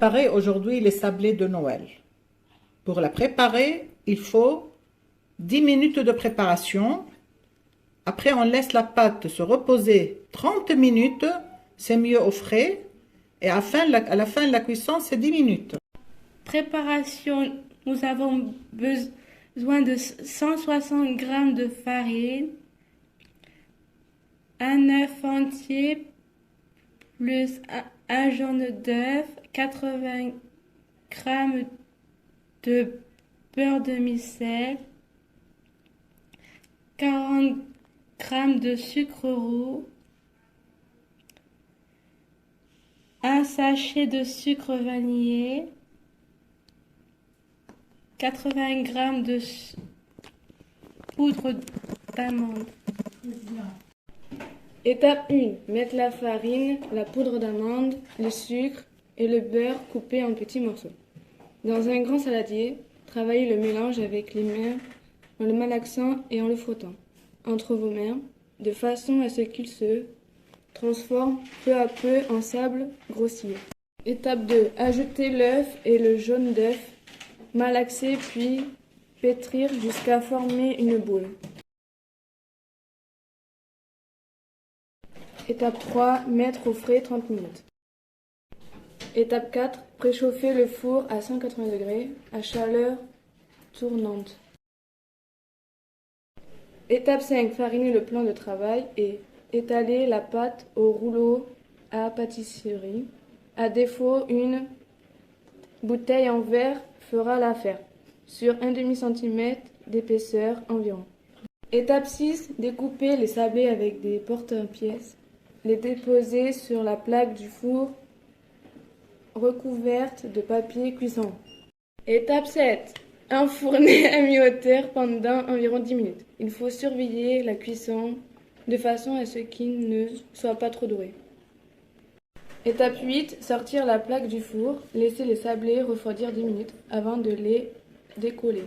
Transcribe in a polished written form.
préparer aujourd'hui les sablés de Noël. Pour la préparer, il faut 10 minutes de préparation. Après, on laisse la pâte se reposer 30 minutes. C'est mieux au frais. Et à la fin de la cuisson, c'est 10 minutes. Préparation, nous avons besoin de 160 g de farine, un œuf entier plus un jaune d'œuf, 80 g de beurre demi-sel, 40 g de sucre roux, un sachet de sucre vanillé, 80 g de poudre d'amande. Étape 1. Mettre la farine, la poudre d'amande, le sucre et le beurre coupés en petits morceaux. Dans un grand saladier, travaillez le mélange avec les mains en le malaxant et en le frottant entre vos mains de façon à ce qu'il se transforme peu à peu en sable grossier. Étape 2. Ajoutez l'œuf et le jaune d'œuf, malaxer puis pétrir jusqu'à former une boule. Étape 3. Mettre au frais 30 minutes. Étape 4. Préchauffer le four à 180 degrés à chaleur tournante. Étape 5. Fariner le plan de travail et étaler la pâte au rouleau à pâtisserie. À défaut, une bouteille en verre fera l'affaire, sur 1/2 cm d'épaisseur environ. Étape 6. Découper les sablés avec des porte-pièces. Les déposer sur la plaque du four recouverte de papier cuisson. Étape 7. Enfourner à mi-hauteur pendant environ 10 minutes. Il faut surveiller la cuisson de façon à ce qu'il ne soit pas trop doré. Étape 8. Sortir la plaque du four. Laisser les sablés refroidir 10 minutes avant de les décoller.